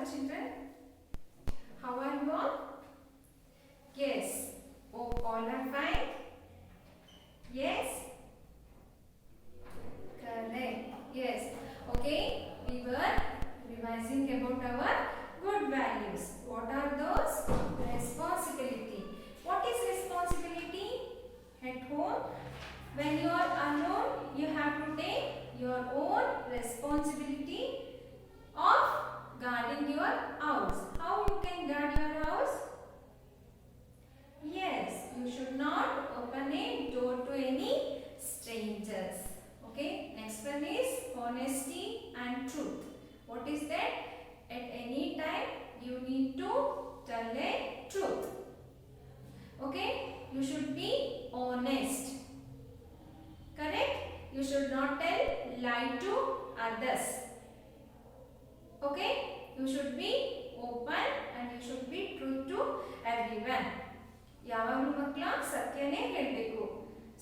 children? How are you all? Yes. Oh, all are fine? Yes? Correct. Yes. Okay. We were revising about our good values. What are those? Responsibility. What is responsibility? At home, when you are alone, you have to take your own responsibility of guarding your house. How you can guard your house? Yes, you should not open a door to any strangers. Okay, next one is honesty and truth. What is that? At any time you need to tell a truth. Okay, you should be honest. Correct? You should not tell lie to others. Okay, you should be open and you should be true to everyone. ಯಾವಾಗಲೂ ಮಕ್ಕಳ ಸತ್ಯನೇ ಹೇಳಬೇಕು.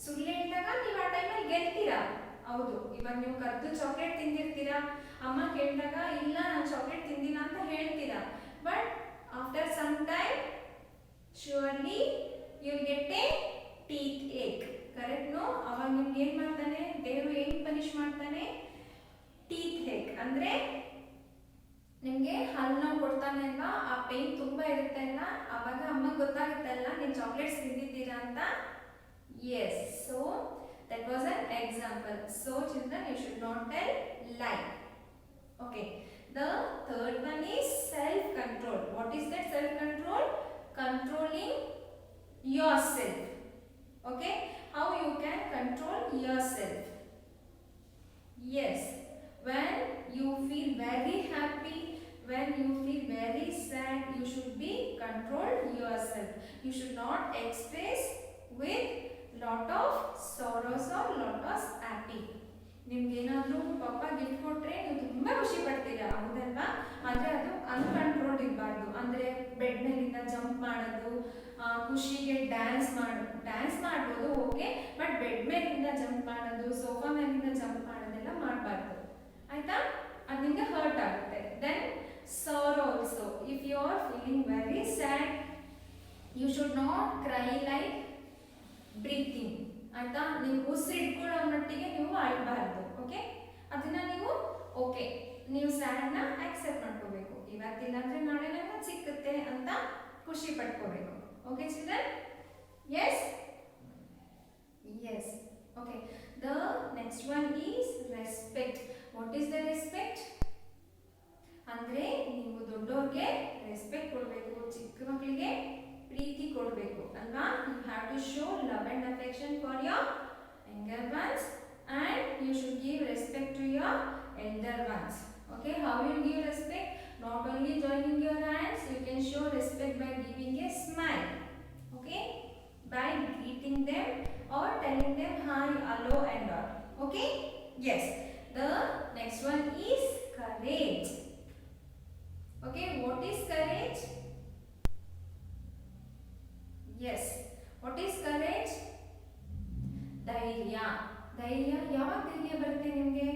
ಸುಳ್ಳು ಹೇಳಿದಾಗ ನೀವು ಆ ಟೈಮಲ್ಲಿ ಗೆಲ್ತೀರಾ. ಹೌದು, ಇವಾಗ ನೀವು ಕದ್ದು ಚಾಕ್ಲೇಟ್ ತಿಂದಿರ್ತೀರಾ, ಅಮ್ಮ ಕೇಳಿದಾಗ ಇಲ್ಲ ನಾನು ಚಾಕ್ಲೇಟ್ ತಿಂದಿಲ್ಲ ಅಂತ ಹೇಳ್ತೀರಾ. But after some time surely you get a teeth ache. Correct no? ಅವಾಗ ನಿಮ್ಗೆ ಏನು ಮಾಡ್ತಾನೆ ದೇವರು, ಏನು ಪನಿಷ್ ಮಾಡ್ತಾನೆ? ಟೀತ್ ಏಕ್ ಅಂದರೆ ನಿಮಗೆ ಹಲ್ಲು ನೋವು ಕೊಡ್ತಾನೆ ಅಲ್ವಾ, ಆ ಪೇನ್ ತುಂಬ ಇರುತ್ತೆ ಅಲ್ಲ, ಆವಾಗ ಅಮ್ಮಗೆ ಗೊತ್ತಾಗುತ್ತಲ್ಲ ನೀವು ಚಾಕ್ಲೇಟ್ಸ್ ತಿಂದಿದ್ದೀರಾ ಅಂತ. Yes, so that was an example. So children, you should not tell lie. Okay, the third one is self control. What is that self control? Controlling yourself. Okay, how you can control yourself? Yes, when you feel very happy, when you feel very sad, you should be control yourself. You should not express with lot of sorrows or lot of happy. ನಿಮ್ಗೆ ಏನಾದರೂ ಪಾಪ gift ಕೊಟ್ಟರೆ ನೀವು ತುಂಬ ಖುಷಿ ಪಡ್ತೀರಾ, ಹೌದಲ್ವಾ? ಆದರೆ ಅದು ಅನ್ಕಂಟ್ರೋಲ್ಡ್ ಇರಬಾರ್ದು. ಅಂದರೆ ಬೆಡ್ ಮೇಲಿಂದ ಜಂಪ್ ಮಾಡೋದು, ಖುಷಿಗೆ ಡ್ಯಾನ್ಸ್ ಮಾಡ್ಬೋದು, ಓಕೆ, ಬಟ್ ಬೆಡ್ ಮೇಲಿಂದ ಜಂಪ್ ಮಾಡೋದು, ಸೋಫಾ ಮೇಲಿಂದ ಜಂಪ್ ಮಾಡೋದೆಲ್ಲ ಮಾಡಬಾರ್ದು, ಆಯಿತಾ? ಅದು ನಿಮಗೆ ಹರ್ಟ್ ಆಗುತ್ತೆ. Then sorrow also. If you are feeling very sad, you should not cry like breathing. ಆಯಿತಾ? ನೀವು ಉಸಿರಿಟ್ಕೊಳ್ಳೋ ಮಟ್ಟಿಗೆ ನೀವು ಅಳಬಾರ್ದು. ಓಕೆ, ಅದನ್ನ ನೀವು ಓಕೆ ನೀವು ಸ್ಯಾಡ್ನ ಆಕ್ಸೆಪ್ಟ್ ಮಾಡ್ಕೋಬೇಕು. ಇವತ್ತಿಲ್ಲ ಅಂದರೆ ನಾಳೆ ನಮಗೆ ಸಿಕ್ಕುತ್ತೆ ಅಂತ ಖುಷಿ ಪಡ್ಕೋಬೇಕು. Okay children? Yes yes. Okay, the next one is respect. What is the respect? ಅಂದರೆ ನೀವು ದೊಡ್ಡವ್ರಿಗೆ ರೆಸ್ಪೆಕ್ಟ್ ಕೊಡಬೇಕು, ಚಿಕ್ಕ ಮಕ್ಕಳಿಗೆ ಪ್ರೀತಿ ಕೊಡಬೇಕು ಅಲ್ವಾ? You have to show love and affection for your younger ones and you should give respect to your elder ones. Okay, how you give respect? Not only joining your hands, you can show respect by giving a smile. Okay, by greeting them or telling them hi, hello and all. Okay, yes. The next one is courage. Okay, what is courage? Yes, what is courage? ಧೈರ್ಯ. ಧೈರ್ಯ ಯಾವಾಗ ಧೈರ್ಯ ಬರುತ್ತೆ ನಿಮಗೆ?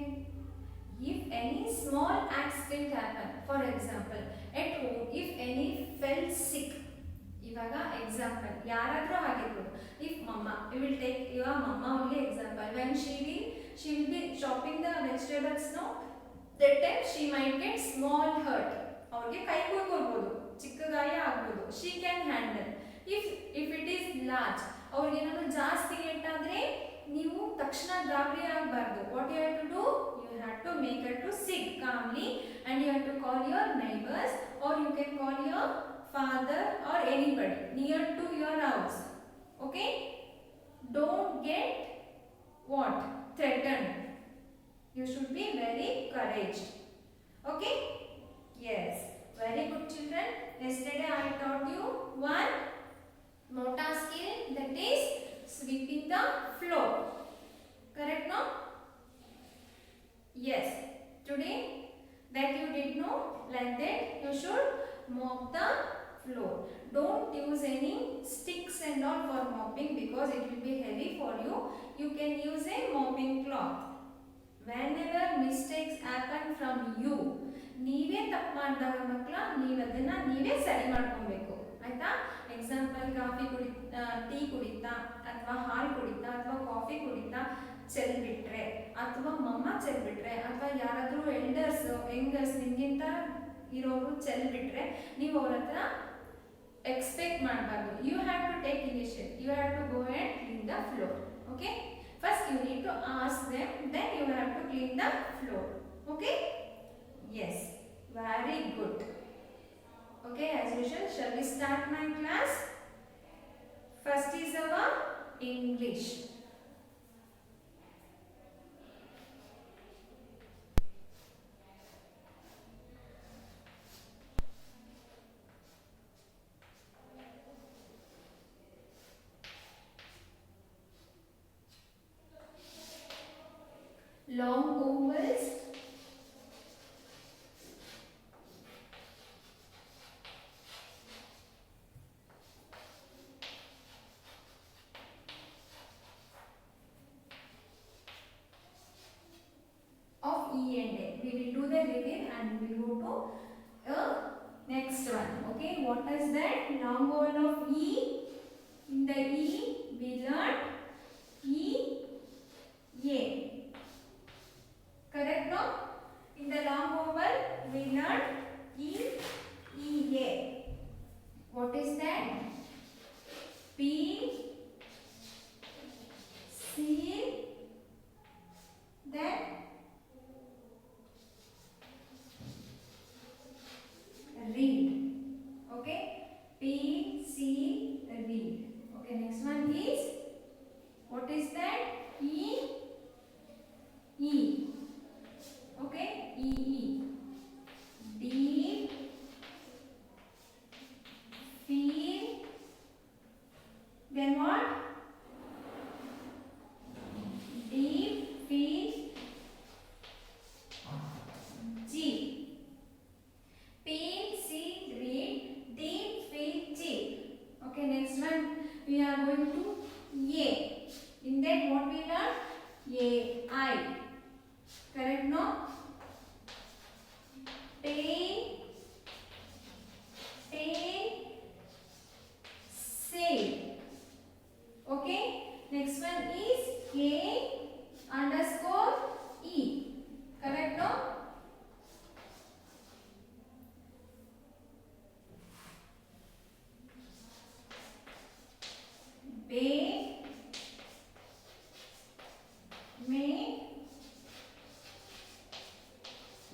If any small accident happen, for example at home, if any fell sick, ಇವಾಗ example ಯಾರಾದರೂ ಆಗಿರ್ಬೋದು. If mamma, you will take your mamma only example. When she will be chopping the vegetables, no, that time she might get small hurt. ಅವ್ರಿಗೆ ಕೈ ಹೋಗ್ಬೋದು, ಚಿಕ್ಕ ಗಾಯ ಆಗ್ಬೋದು. She can handle. If it is large, ಅವ್ರಿಗೆ ಏನಾದರೂ ಜಾಸ್ತಿ ಏಟಾದರೆ ನೀವು ತಕ್ಷಣ ಗಾಬರಿ ಆಗಬಾರ್ದು. What you have to do? You have to make her to sit calmly and you have to call your neighbours or you can call your father or anybody near to your house. Okay, don't get what? Threatened. You should be very courageous. Okay, yes, very good children. Yesterday I taught you one motor skill, that is sweeping the floor. Correct, no? Yes, today that you did know, like that you should mop the floor. Don't use any sticks and all for mopping because it will be heavy for you. You can use a mopping cloth. Whenever mistakes happen from you, ನೀವೇ ತಪ್ಪು ಮಾಡಿದಾಗ ಮಕ್ಕಳ ನೀವು ಅದನ್ನ ನೀವೇ ಸರಿ ಮಾಡ್ಕೊಬೇಕು ಆಯ್ತಾ. ಎಕ್ಸಾಂಪಲ್ ಟೀ ಕುಡಿತಾ ಅಥವಾ ಹಾಲು ಕುಡಿತಾ ಅಥವಾ ಕಾಫಿ ಕುಡಿತಾ ಚೆಲ್ಬಿಟ್ರೆ ಅಥವಾ ಮಮ್ಮ ಚೆಲ್ಬಿಟ್ರೆ ಅಥವಾ ಯಾರಾದರೂ ಎಲ್ಡರ್ಸ್ ಯಂಗರ್ಸ್ ನಿಮ್ಗಿಂತ ಇರೋರು ಚೆಲ್ಬಿಟ್ರೆ ನೀವು ಅವ್ರ ಹತ್ರ ಎಕ್ಸ್ಪೆಕ್ಟ್ ಮಾಡಬಾರ್ದು. You have to take initiative, you have to go and clean the floor. Okay, first you need to ask them, then you have to clean the floor. Okay, yes, very good. Okay, as usual, shall we start my class? First is our English. Long vowels, of E and A. We will do the review and we will go to next one. Okay, what is that? Long vowel of E. In the E we learn E, A. Correct, no? In the long vowel we learn E, E, A. What is that? P, C, then read. Okay, P, C, read. Okay, next one is, what is that? E, E. Okay, E, E. Deep, feel, then what? Deep, feel, G. Pain, see, read, deep, feel, cheap. Okay, next one we are going to A. In that what we learn? A, I. Correct, no? Pain, pain, say. Okay, next one is A underscore E. Correct, no? Bay, may,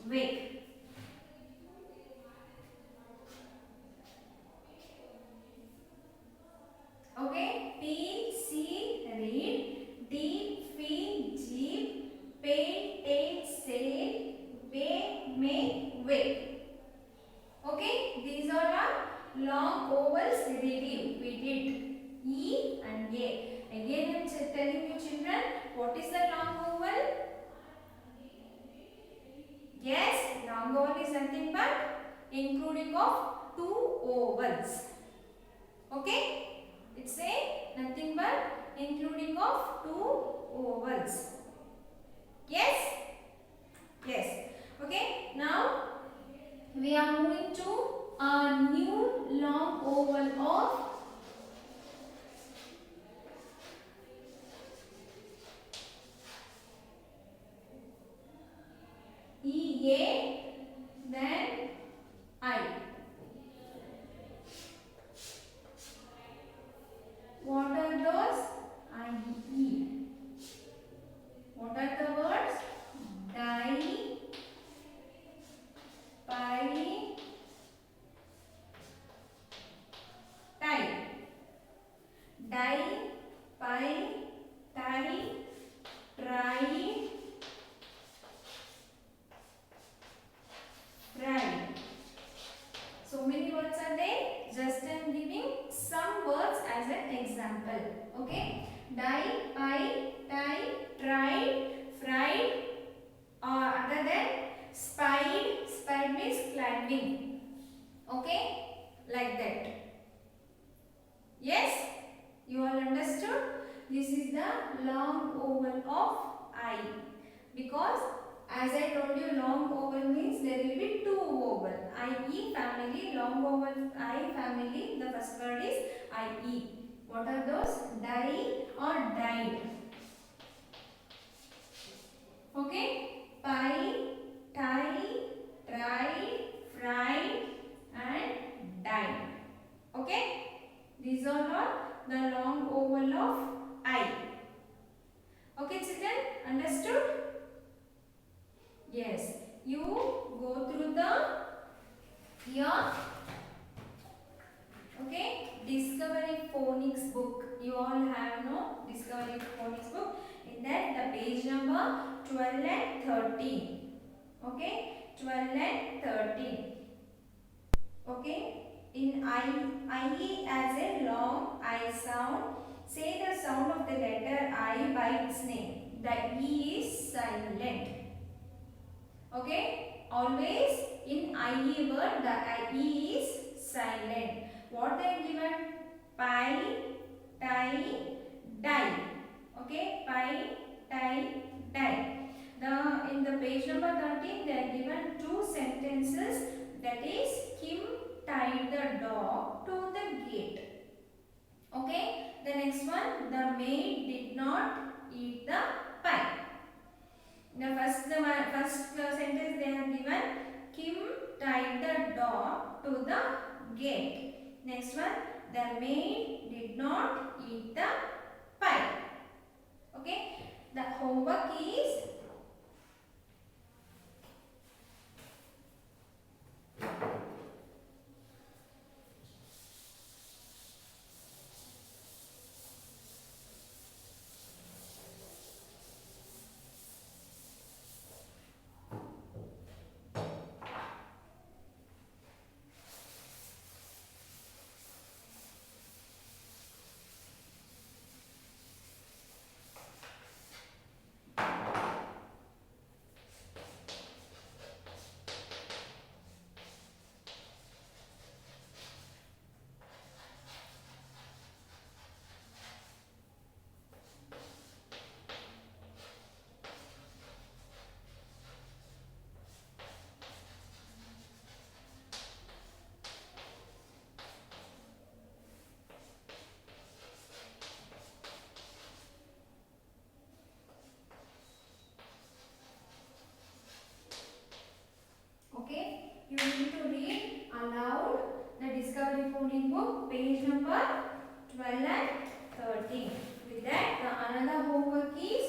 wake. Okay, P, C, read, D, feel, jeep, pay, take, say, bay, may, wake. Okay, these are our long vowels review we did. E and A. Again I am telling you children, what is the long vowel? Yes, long vowel is nothing but including of two vowels. Okay, it's a nothing but including of two vowels. Yes, yes. Okay, now we are moving to a new long vowel of E, A, then I. What are those? I, E. What are the words? Die, pie, tie. Die, pie, tie, try, right. So many words are there. Just I am giving some words as an example. Okay, die, pie, tie, tried, fried, or other than spied. Spied means climbing. Okay, like that. Yes, you all understood? This is the long vowel of I. Because as I told you, long vowel means there will be two vowel, I, E, family, long vowel I family, the first word is IE. What are those? Die or died. Okay? Pie, tie, tried, fried and died. Okay? These are not the long vowel of I. Okay children, understood? Yes. You go through the here. Okay, Discovery Phonics book. You all have no Discovery Phonics book. In that the page number 12 and 13. Okay, 12 and 13. Okay, in IE as a long I sound, say the sound of the letter I by its name. The E is silent. Okay, always in IE word the E is silent. What they have given? Pie, tie, die. Okay, pie, tie, die. In the page number 13 they are given two sentences, that is Kim tied the dog to the gate. Okay, the next one, the maid did not eat the pie. The first sentence they have given, Kim tied the dog to the gate. Next one, the maid did not eat the pie. Okay, the homework is okay. You need to read aloud the Discovery Phonics book, page number 12 and 13. With that, the another homework is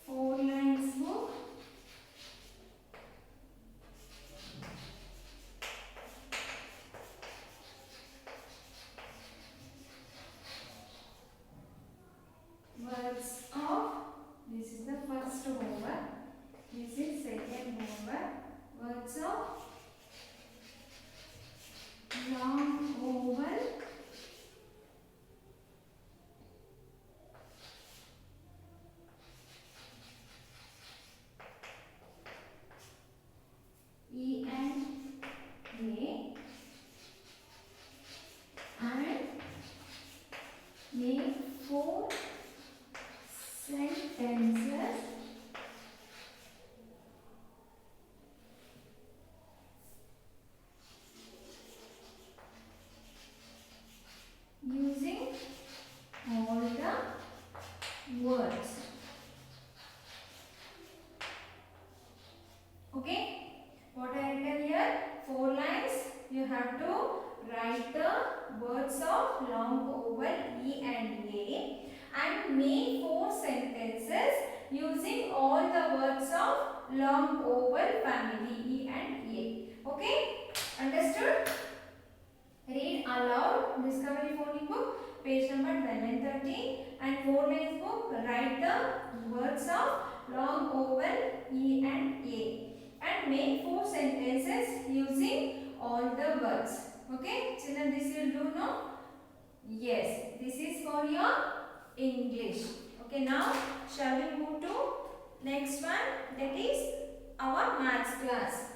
4 lines book. Words of, this is the first homework, this is second homework. Words of long vowel E and A and make 4 sentences using all the words. Okay, what I written here, 4 lines. You have to write the words of long vowel E and A and make 4 sentences using all the words of long vowel family E and A. Okay, understood? Read aloud Discovery Phonics book, page number 12 and 13, and 4 lines book. Write the words of long vowel E and A and make 4 sentences using all the words. Okay, children, this will do no? Yes, this is for your English. Okay, now shall we move to next one, that is our maths class.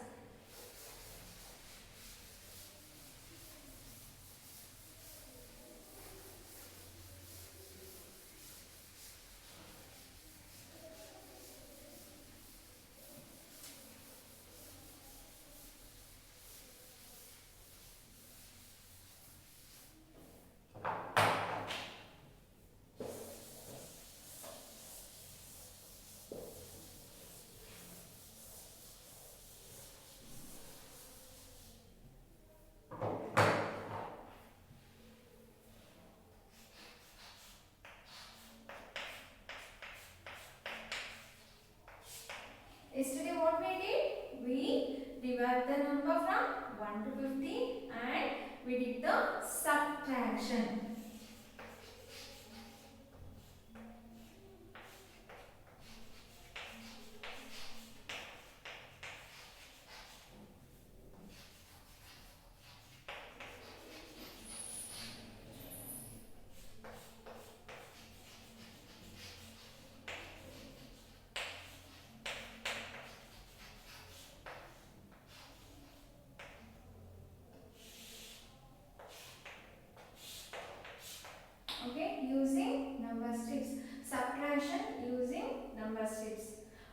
Divide the number from 1 to 50 and we did the subtraction. Okay, using number strips. Subtraction using number strips.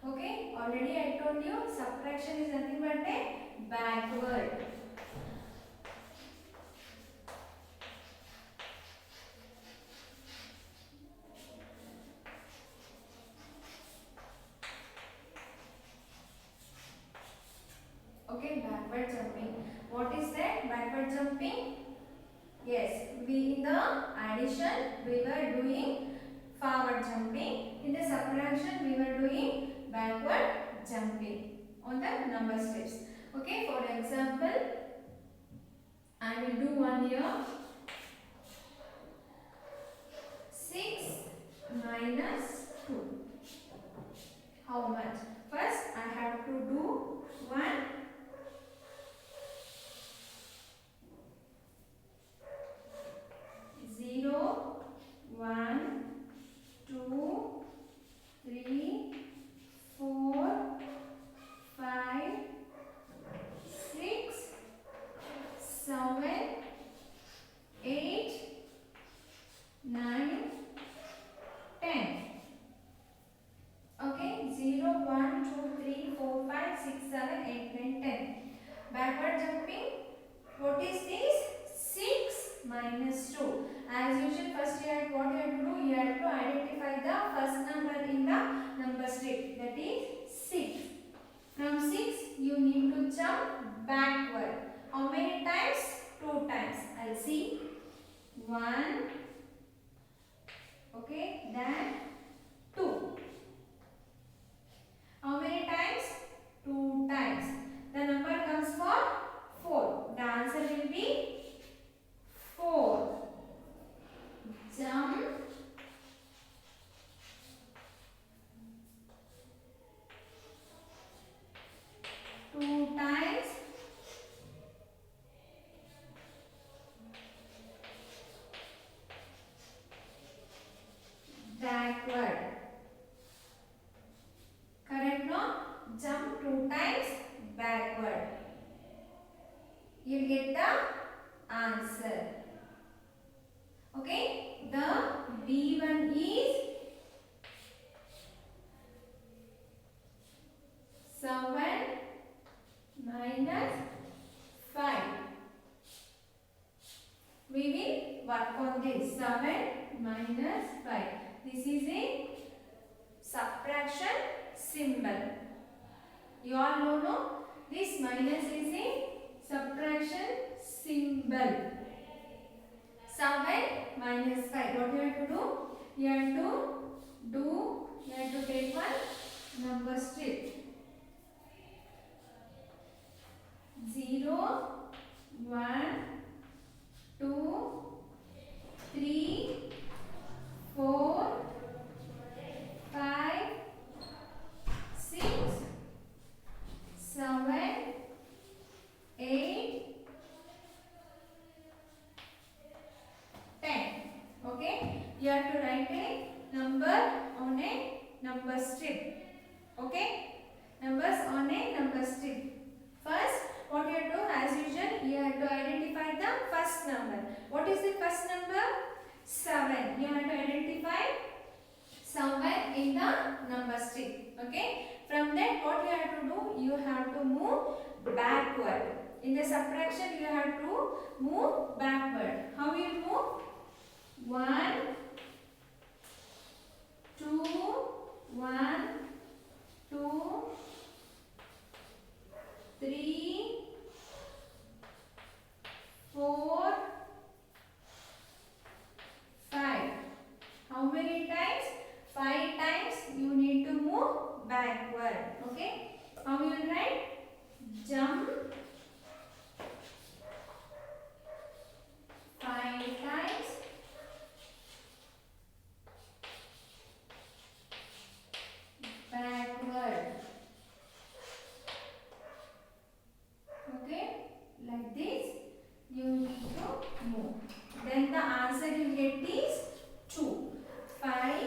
Okay, already I told you subtraction is nothing but a backward. Okay, backward jumping. What is that? Backward jumping? Yes, in the addition we were doing forward jumping. In the subtraction we were doing backward jumping on the number strips. Okay, for example, I will do one here. 6 minus 2. How much? First I have to do 1. 0, 1, 2, 3, 4, 5, 6, 7, 8, 9, 10. Okay, 0, 1, 2, 3, 4, 5, 6, 7, 8, 9, 10. Backward jumping. What is this? 6 minus 2. As usual, first you have what you have to do? You have to identify the first number in the number strip. That is 6. From 6, you need to jump backward. How many times? 2 times. I'll see. 1. Okay, then 2. How many times? 2 times. The number comes for 4. The answer will be 4. Jump two times backward. Correct, no? Jump 2 times backward. You get the answer. Okay, the B1 is 7 minus 5. We will work on this. 7 minus 5. This is a subtraction symbol. You all know, no? This minus is a subtraction symbol. 7 minus 5. What you have to do? You have to take one number strip. 0, 1, 2, 3, 4, 5, 6, 7, 8, 10. Okay, you have to write a number on a number strip. Okay, numbers on a number strip. First, what you have to do, as usual, you have to identify the first number. What is the first number? 7. You have to identify somewhere in the number strip. Okay, from that, what you have to do? You have to move backward. In the subtraction, you have to move backward. How you move? 1, 2, 1, 2, 3, 4, 5. How many times? 5 times you need to move backward. Okay. How you will write? Jump like this. You need to move. Then the answer you get is 2. 5,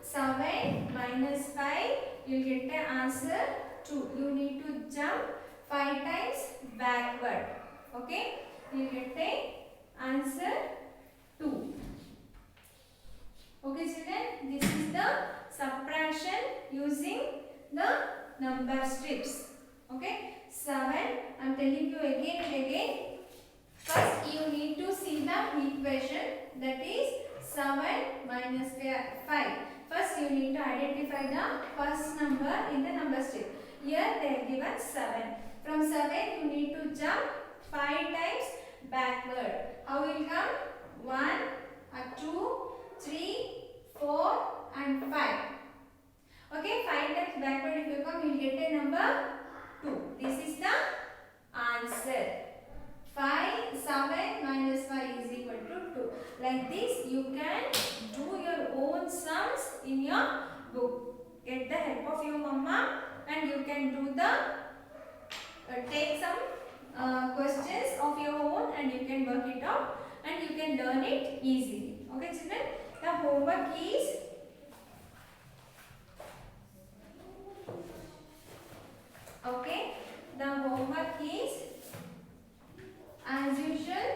7 minus 5, you get the answer 2. You need to jump 5 times backward. Okay, you get the answer 2. Okay children, this is the subtraction using the number strips. Okay, 7, I am telling you again and again. First you need to see the equation, that is 7 minus 5. First you need to identify the first number in the number strip. Here they are given 7. From 7 you need to jump 5 times backward. How will come? 1, 2, 3, 4 and 5. Okay, 5 times backward if you come, you will get a number 2. This is the answer. 7 minus 5 is equal to 2. Like this you can do your own sums in your book. Get the help of your mama and you can do the take some questions of your own and you can work it out and you can learn it easily. Okay children, the homework is as usual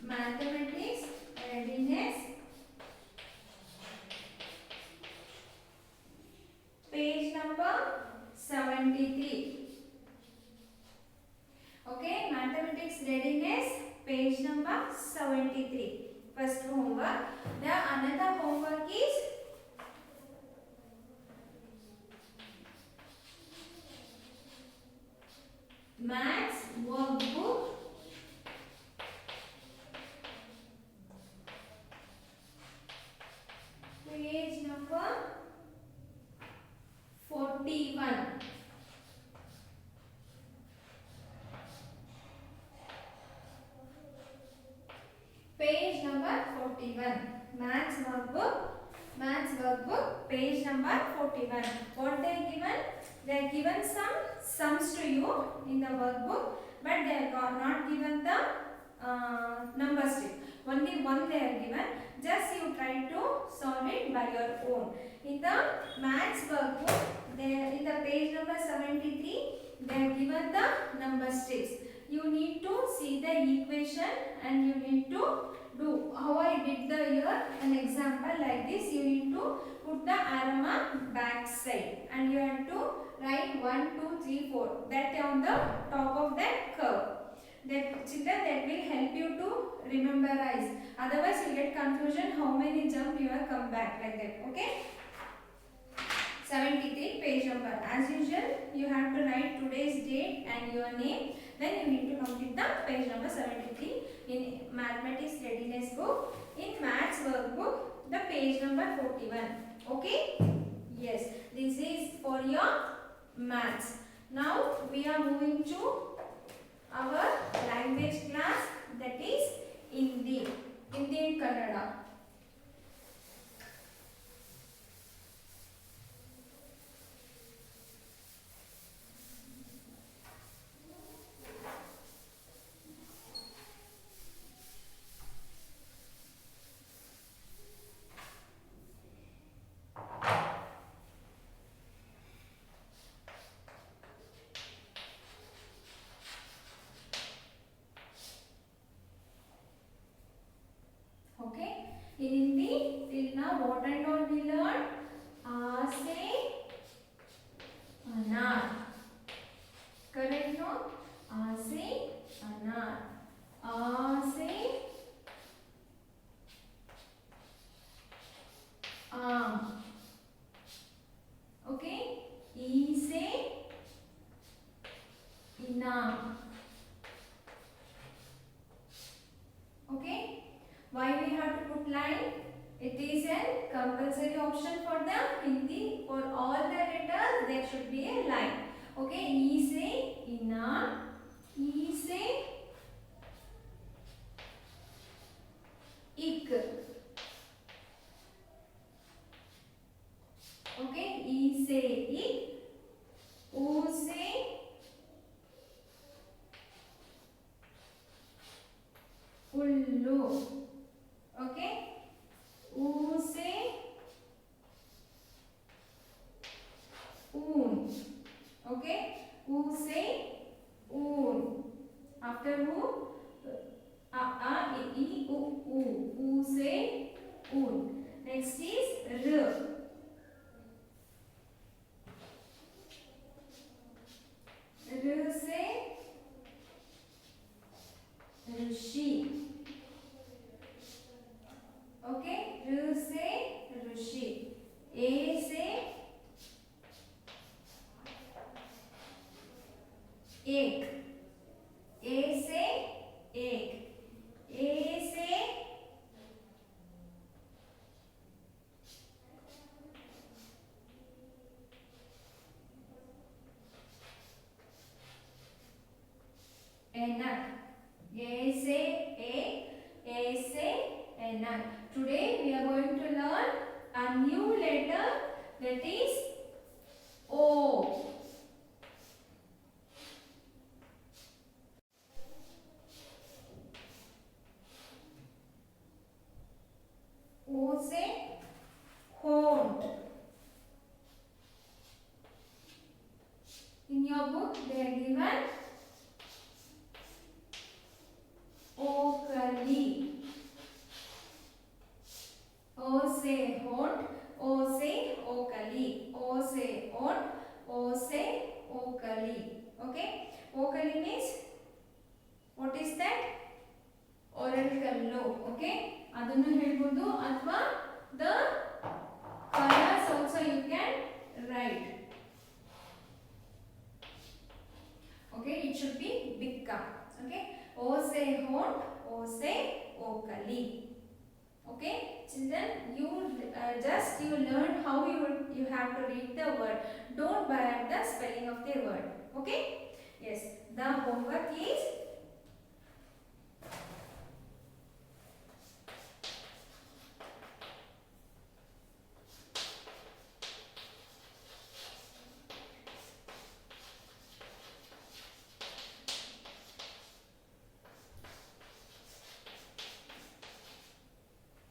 mathematics readiness, page number 73. Okay, mathematics readiness, page number 73. First homework. The another homework is maths workbook, page number 41. Page number 41. Maths workbook, page number 41. What they are given? They are given some sums to you in the workbook, but they are not given the number strip. Only one they are given. Just you try to solve it by your own. In the maths workbook, in the page number 73, they are given the number strips. You need to see the equation and you need to do how I did the here an example like this. You need to put the arrow on back side and you have to write 1, 2, 3, 4 that on the top of that curve. That children, that will help you to rememberize. Otherwise you get confusion how many jump you have come back like that. Okay. 73 page number. As usual, you have to write today's date and your name. Then you need to complete the page number 73 in mathematics readiness book. In maths workbook, the page number 41. Okay? Yes, this is for your maths. Now we are moving to our language class, that is Hindi. Hindi and Kannada. Okay, in Hindi, till now what and all we learned? A se anar. Correct, no? A se anar. A se aam. Okay, E se inam. Okay. Why we have to put line? It is a compulsory option for the Hindi. For all the letters, there should be a line. Okay, E se ina, E se ik. Okay, E se ik, U se Okay. ऊ से ऊन. Okay. ऊ से ऊन. After ऊ a e I u ऊ. ऊ से ऊन. Next is r. र से ऋषि. ओके. र से ऋषि. ए से एक. ए से एक. ए से एनक. A से एक. A से एनक. Today we are going to learn a new letter, that is O. O से haunt. In your book they are given ओकली. ओ से haunt. ओ से ओकली. ओ से haunt. ओ से ओकली. Okay. ओकली means what is that? Oracle. Okay. ಅದನ್ನು ಹೇಳ್ಬೋದು ಅಥವಾ the colors also you can write. Okay. It should be bikka. Okay. O से haunt. O से ओकली. Okay, children, you learn how you have to read the word. Don't bad the spelling of the word. Okay. Yes. The homework is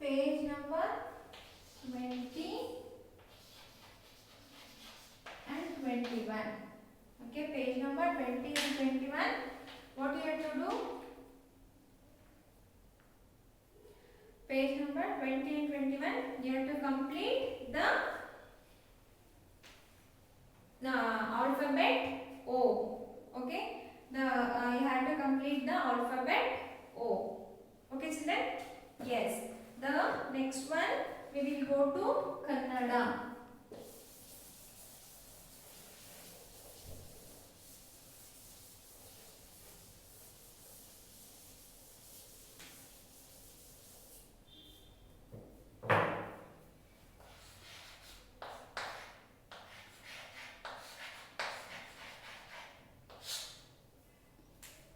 page number 20 and 21. Okay, page number 20 and 21. What you have to do? Page number 20 and 21. You have to complete the alphabet O. Okay, you have to complete the alphabet O. Okay, children. Yes. The next one we will go to Kannada.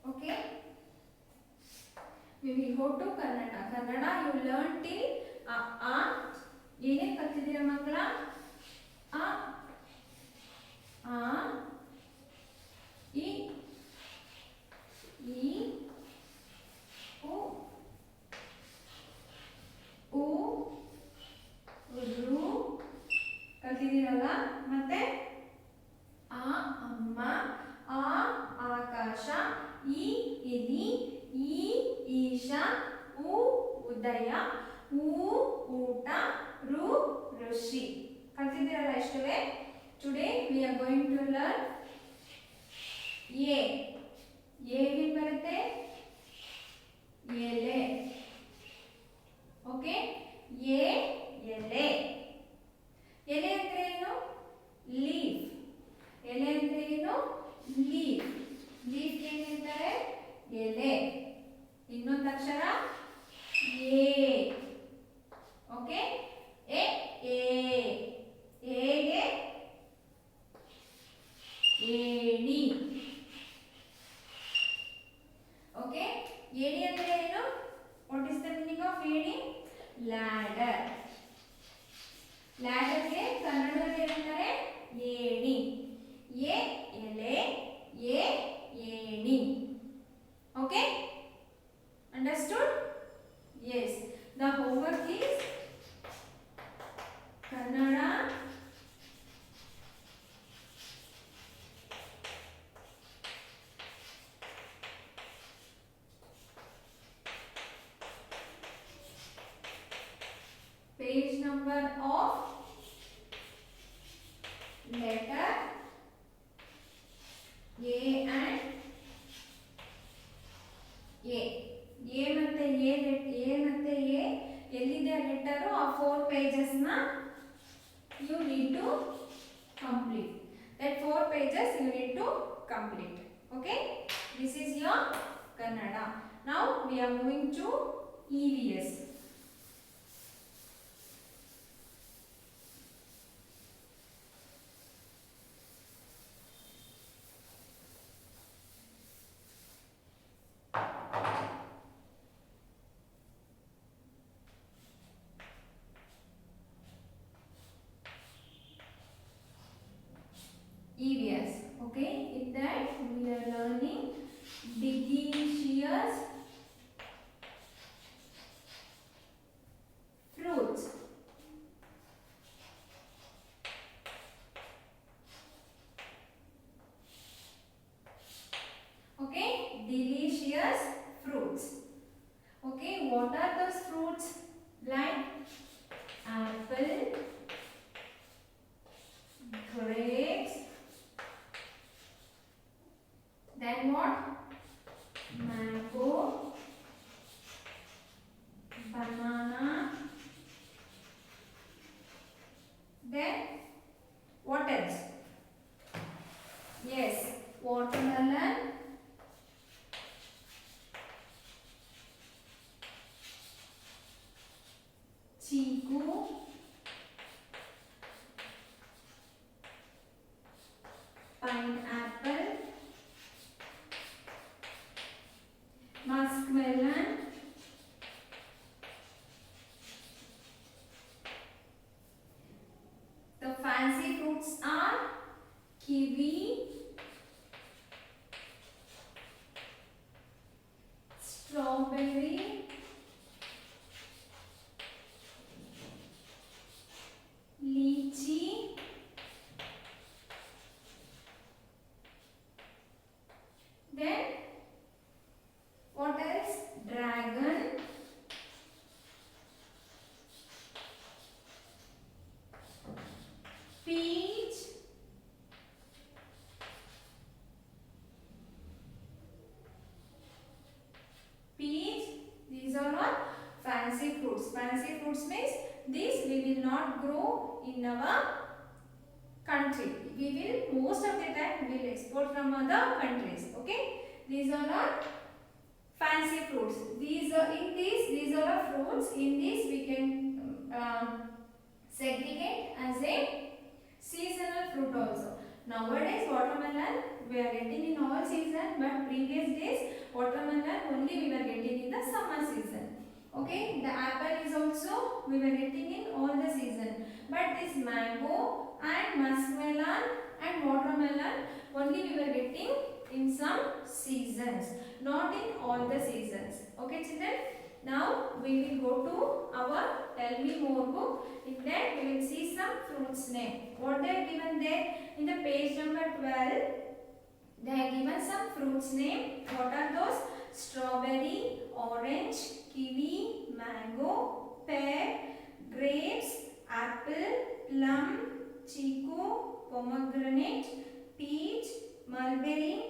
Okay. We will go to Kannada. Kannada you learn till a. ಏನೇನು ಕಲ್ತಿದ್ದೀರಾ ಮಕ್ಕಳ? ಅ ಆ E ಈ ಉ ಊ ರು ಕಲ್ತಿದ್ದೀರಲ್ಲ. ಮತ್ತೆ ಆ ಅಮ್ಮ, ಆ ಆಕಾಶ, ಈ ಇಲಿ, ಈ ಈಶಾ, ಉ ಉದಯ, ಊ ಊಟ, ರು ಋಷಿ ಕಲ್ತಿದ್ದೀರಲ್ಲ ಇಷ್ಟವೇ. Today we are going to learn A. ಏನೇನು ಬರುತ್ತೆ? ಎಲೆ. ಓಕೆ. ಎ ಎಲೆ. ಎಲೆ ಅಂದ್ರೆ ಏನು? ಲೀಫ್. ಎಲೆ ಅಂದ್ರೆ ಏನು? ಲೀಫ್. ಲೀಫ್ ಏನಂತಾರೆ? ಎಲೆ. ಇನ್ನೊಂದು ಅಕ್ಷರ ಎ. ಓಕೆ. ಎ ಎಗೆ ಏಣಿ. ಓಕೆ. ಏಣಿ ಅಂದ್ರೆ ಏನು? What is the meaning of ಏಣಿ? ಲ್ಯಾಡರ್. ಲ್ಯಾಡರ್ಗೆ ಕನ್ನಡದಲ್ಲಿ ಏನಂತಾರೆ? ಏಣಿ. ಎ ಎಲೆ, ಎ ಏಣಿ. Okay. Understood? number of letter A and A. A ಮತ್ತೆ A ಮತ್ತೆ A ಎಲ್ಲಿದೆ ಲೆಟರ್ ಆ 4 pages ನ you need to complete. That 4 pages you need to complete. Okay, this is your Kannada. Now we are moving to EVS. EVS. Okay, in that we are learning delicious fruits. Okay, delicious fruits. Okay, what are those fruits? Like apple, grapes, then what? Mango, banana, then what else? Yes, watermelon, chiku, pineapple, muskmelon, the fancy fruits are kiwi, strawberry, lychee, then what else? Dragon, peach, these are all fancy fruits. Fancy fruits means these we will not grow in our country. We will most of the time we will export from other countries. Okay, these are all fancy fruits. These are fruits. In these we can segregate as a seasonal fruit also. Nowadays watermelon we are getting in all season, but previous days watermelon only we were getting in the summer season. Okay, the apple is also we were getting in all the season, but this mango and muskmelon and watermelon only we were getting in some seasons, not in all the seasons. Okay children, now we will go to our Tell Me More book. In that we will see some fruits name. What they are given there in the page number 12, they have given some fruits name. What are those? Strawberry, orange, kiwi, mango, pear, grapes, apple, plum, chiku, pomegranate, peach, mulberry,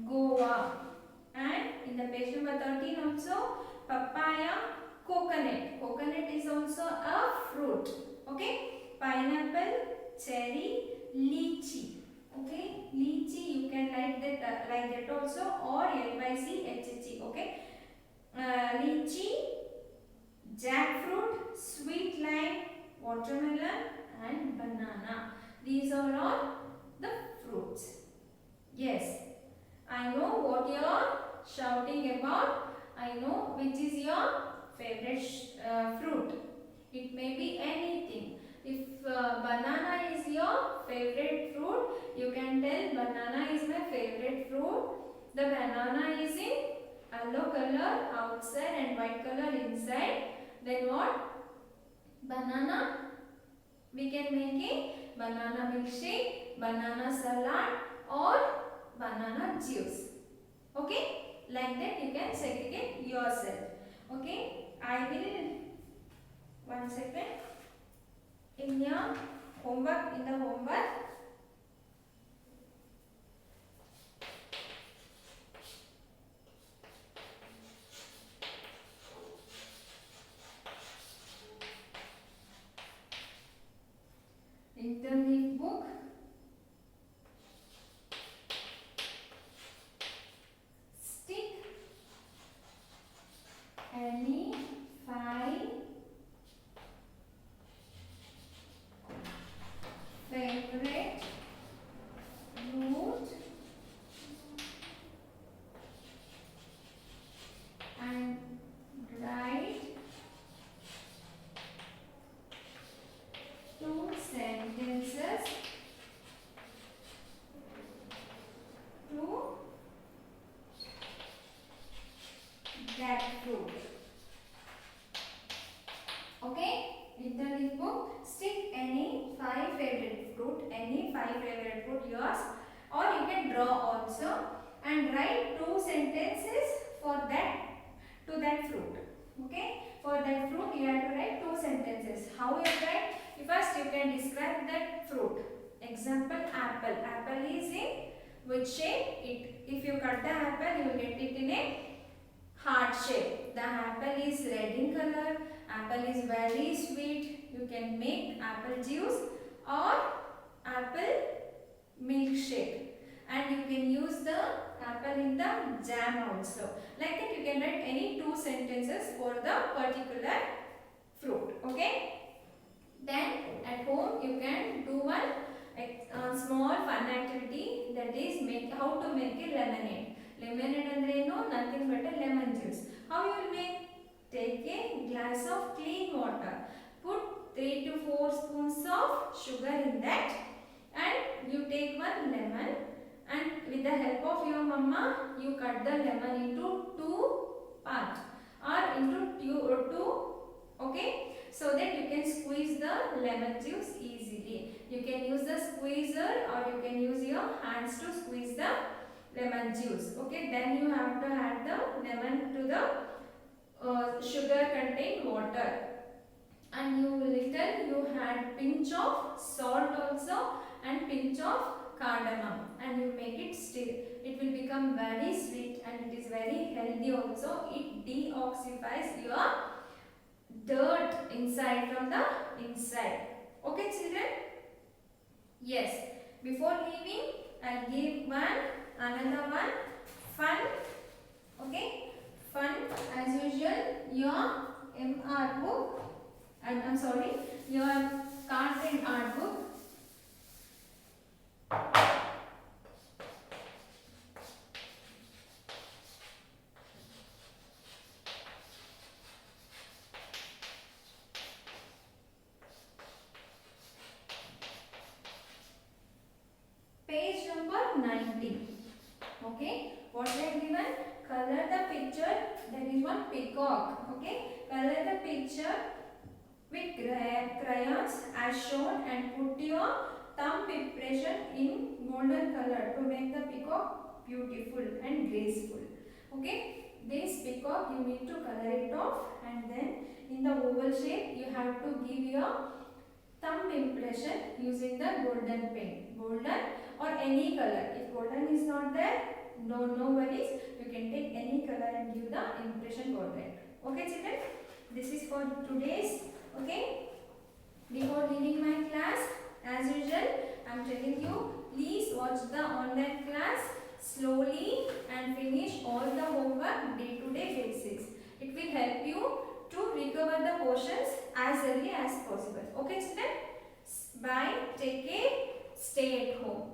guava. And in the page number 13 also papaya, coconut. Coconut is also a fruit. Okay, pineapple, cherry, lychee. Okay, lychee you can write that like that also, or lychee. Okay, lychee, jackfruit, sweet lime, watermelon and banana. These are all the fruits. Yes, I know what you are shouting about. I know which is your favorite fruit. It may be anything. If banana is your favorite fruit, you can tell banana is my favorite fruit. The banana is in yellow color outside and white color inside. Then what? Banana. We can make a banana milkshake, banana salad or banana juice. Okay, like that you can segregate yourself. Okay, I will, one second. in your homework, in the homework, interleaf book, stick any 5 favorite fruit and write 2 sentences to that fruit. Okay, interleaf book, stick any 5 favorite fruit, yours, or you can draw also, and write 2 sentences for that, to that fruit. Okay, for that fruit you have to write 2 sentences. How you write? First you can describe that fruit. Example, apple. Apple is in which shape? If you cut the apple, you will get it in a heart shape. The apple is red in color. Apple is very sweet. You can make apple juice or apple milkshake, and you can use the apple in the jam also. Like that you can write any 2 sentences for the particular fruit. Okay. Then at home you can do one small fun activity, that is how to make a lemonade. Lemonade andre no, nothing but a lemon juice. How you will make? Take a glass of clean water, put 3 to 4 spoons of sugar in that, and you take one lemon, and with the help of your mama you cut the lemon into 2 parts or into 2, okay, so that you can squeeze the lemon juice easily. You can use the squeezer or you can use your hands to squeeze the lemon juice. Okay, then you have to add the lemon to the sugar contained water, and you add pinch of salt also and pinch of cardamom, and you make it stir. It will become very sweet and it is very healthy also. It deoxifies your dirt inside from the inside. Okay children? Yes. Before leaving, I'll give another one fun. Okay? Fun as usual. Your MR book, and I'm sorry, your content art book. Page number 90. Okay, what I have given? Color the picture. That is one peacock. Okay, color the picture with crayons as shown and put your thumb impression in golden color to make the peacock beautiful and graceful. Okay, this peacock you need to color it off, and then in the oval shape you have to give your thumb impression using the golden paint. Golden or any color. If golden is not there, no worries. You can take any color and give the impression for that. Okay children, this is for today's. Okay, before leaving my class, as usual, I am telling you, please watch the online class slowly and finish all the homework day-to-day basis. It will help you to recover the portions as early as possible. Okay children, bye, take care, stay at home.